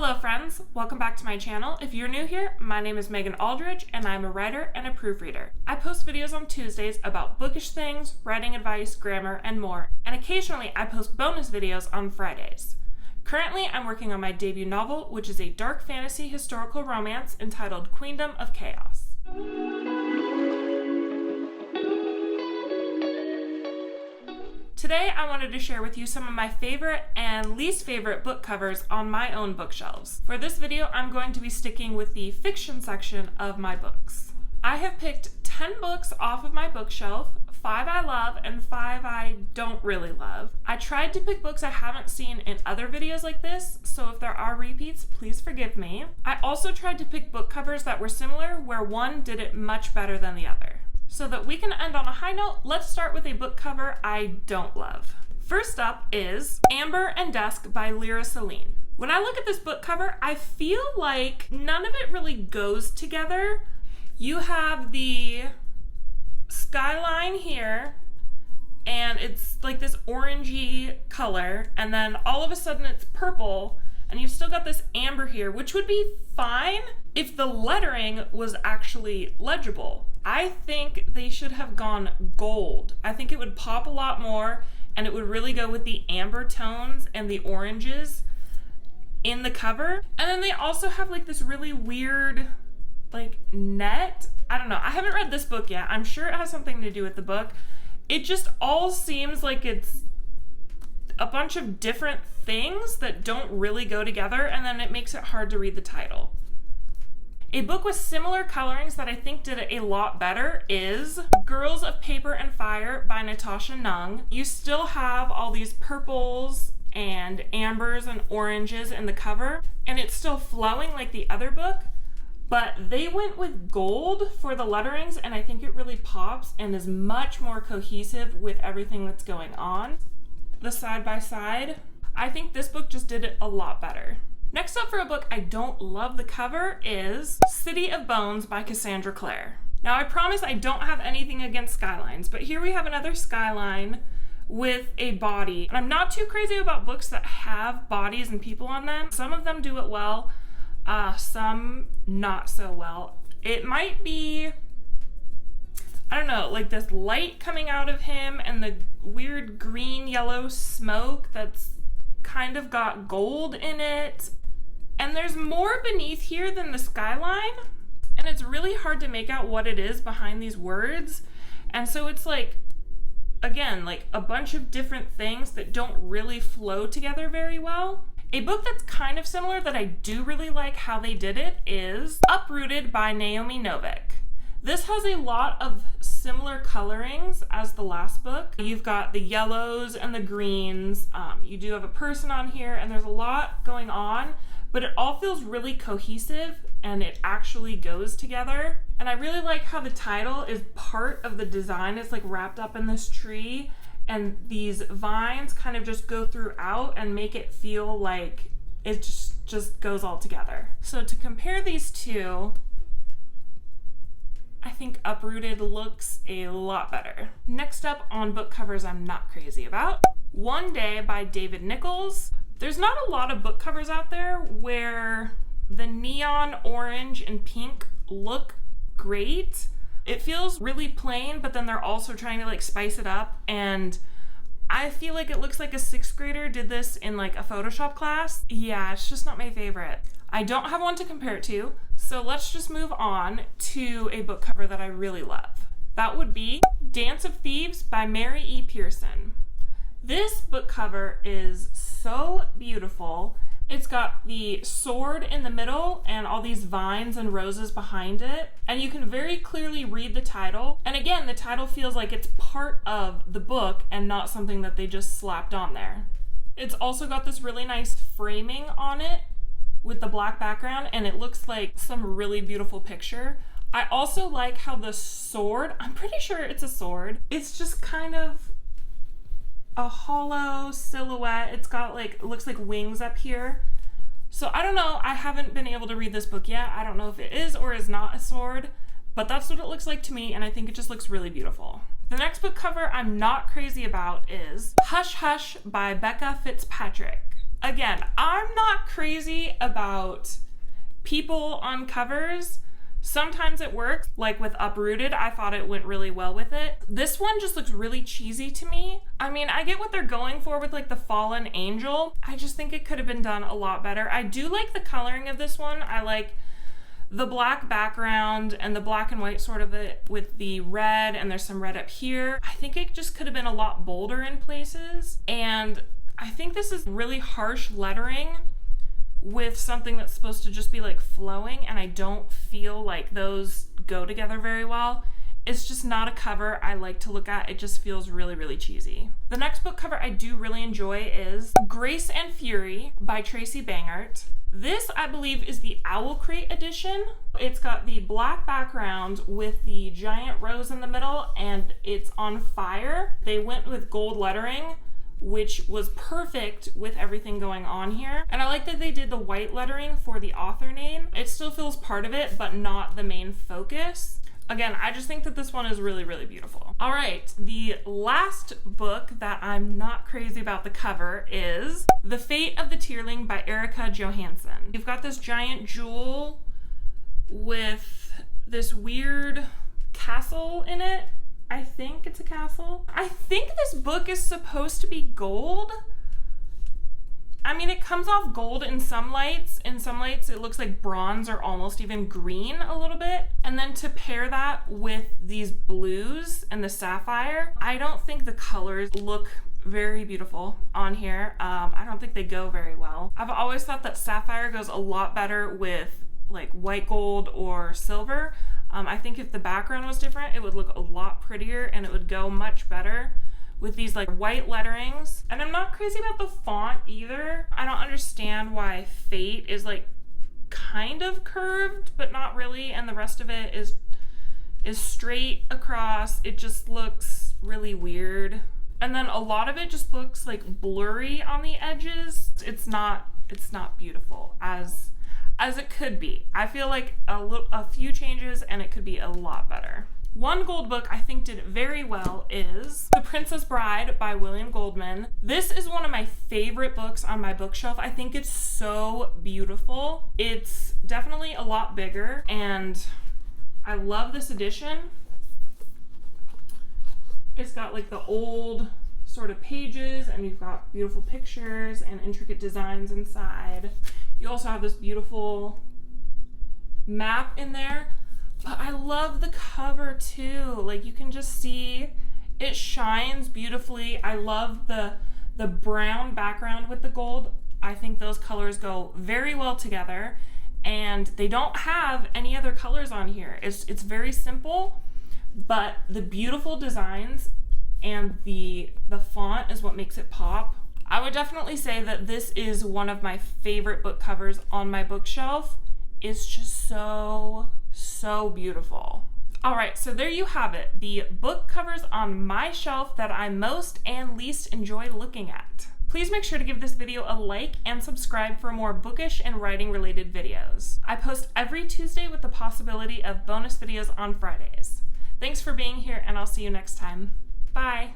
Hello friends, welcome back to my channel. If you're new here, my name is Megan Aldridge and I'm a writer and a proofreader. I post videos on Tuesdays about bookish things, writing advice, grammar, and more, and occasionally I post bonus videos on Fridays. Currently, I'm working on my debut novel, which is a dark fantasy historical romance entitled Queendom of Chaos. Today, I wanted to share with you some of my favorite and least favorite book covers on my own bookshelves. For this video, I'm going to be sticking with the fiction section of my books. I have picked 10 books off of my bookshelf, 5 I love and 5 I don't really love. I tried to pick books I haven't seen in other videos like this, so if there are repeats, please forgive me. I also tried to pick book covers that were similar, where one did it much better than the other. So that we can end on a high note, let's start with a book cover I don't love. First up is Amber and Dusk by Lyra Celine. When I look at this book cover, I feel like none of it really goes together. You have the skyline here, and it's like this orangey color, and then all of a sudden it's purple, and you've still got this amber here, which would be fine if the lettering was actually legible. I think they should have gone gold. I think it would pop a lot more, and it would really go with the amber tones and the oranges in the cover. And then they also have like this really weird like net. I don't know. I haven't read this book yet. I'm sure it has something to do with the book. It just all seems like it's a bunch of different things that don't really go together, and then it makes it hard to read the title. A book with similar colorings that I think did it a lot better is Girls of Paper and Fire by Natasha Nung. You still have all these purples and ambers and oranges in the cover, and it's still flowing like the other book, but they went with gold for the letterings, and I think it really pops and is much more cohesive with everything that's going on. The side by side, I think this book just did it a lot better. Next up for a book I don't love the cover is City of Bones by Cassandra Clare. Now I promise I don't have anything against skylines, but here we have another skyline with a body. And I'm not too crazy about books that have bodies and people on them. Some of them do it well, some not so well. It might be, I don't know, like this light coming out of him and the weird green yellow smoke that's kind of got gold in it. And there's more beneath here than the skyline, and it's really hard to make out what it is behind these words. And so it's like, again, like a bunch of different things that don't really flow together very well. A book that's kind of similar that I do really like how they did it is Uprooted by Naomi Novik. This has a lot of similar colorings as the last book. You've got the yellows and the greens. You do have a person on here, and there's a lot going on, but it all feels really cohesive and it actually goes together. And I really like how the title is part of the design. It's like wrapped up in this tree, and these vines kind of just go throughout and make it feel like it just goes all together. So to compare these two, I think Uprooted looks a lot better. Next up on book covers I'm not crazy about, One Day by David Nichols. There's not a lot of book covers out there where the neon orange and pink look great. It feels really plain, but then they're also trying to like spice it up, and I feel like it looks like a 6th grader did this in like a Photoshop class. Yeah, it's just not my favorite. I don't have one to compare it to, so let's just move on to a book cover that I really love. That would be Dance of Thieves by Mary E. Pearson. This book cover is so beautiful. It's got the sword in the middle and all these vines and roses behind it, and you can very clearly read the title. And again, the title feels like it's part of the book and not something that they just slapped on there. It's also got this really nice framing on it with the black background, and it looks like some really beautiful picture. I also like how the sword, I'm pretty sure it's a sword, it's just kind of a hollow silhouette. It's got like, it looks like wings up here. So I don't know, I haven't been able to read this book yet. I don't know if it is or is not a sword, but that's what it looks like to me, and I think it just looks really beautiful. The next book cover I'm not crazy about is Hush Hush by Becca Fitzpatrick. Again, I'm not crazy about people on covers. Sometimes it works, like with Uprooted, I thought it went really well with it. This one just looks really cheesy to me. I mean, I get what they're going for with like the fallen angel. I just think it could have been done a lot better. I do like the coloring of this one. I like the black background and the black and white sort of it with the red, and there's some red up here. I think it just could have been a lot bolder in places. And I think this is really harsh lettering with something that's supposed to just be like flowing, and I don't feel like those go together very well. It's just not a cover I like to look at. It just feels really, really cheesy. The next book cover I do really enjoy is Grace and Fury by Tracy Bangert. This, I believe, is the Owl Crate edition. It's got the black background with the giant rose in the middle, and it's on fire. They went with gold lettering, which was perfect with everything going on here. And I like that they did the white lettering for the author name. It still feels part of it, but not the main focus. Again, I just think that this one is really, really beautiful. All right, the last book that I'm not crazy about the cover is The Fate of the Tearling by Erica Johansen. You've got this giant jewel with this weird castle in it. I think it's a castle. I think this book is supposed to be gold. I mean, it comes off gold in some lights. In some lights, it looks like bronze or almost even green a little bit. And then to pair that with these blues and the sapphire, I don't think the colors look very beautiful on here. I don't think they go very well. I've always thought that sapphire goes a lot better with like white gold or silver. I think if the background was different, it would look a lot prettier and it would go much better with these like white letterings. And I'm not crazy about the font either. I don't understand why Fate is like kind of curved, but not really, and the rest of it is straight across. It just looks really weird. And then a lot of it just looks like blurry on the edges. It's not beautiful as it could be. I feel like a few changes and it could be a lot better. One gold book I think did very well is The Princess Bride by William Goldman. This is one of my favorite books on my bookshelf. I think it's so beautiful. It's definitely a lot bigger, and I love this edition. It's got like the old sort of pages, and you've got beautiful pictures and intricate designs inside. You also have this beautiful map in there. But I love the cover too. Like, you can just see it shines beautifully. I love the brown background with the gold. I think those colors go very well together, and they don't have any other colors on here. It's very simple, but the beautiful designs and the font is what makes it pop. I would definitely say that this is one of my favorite book covers on my bookshelf. It's just so beautiful. All right, so there you have it. The book covers on my shelf that I most and least enjoy looking at. Please make sure to give this video a like and subscribe for more bookish and writing related videos. I post every Tuesday with the possibility of bonus videos on Fridays. Thanks for being here, and I'll see you next time. Bye.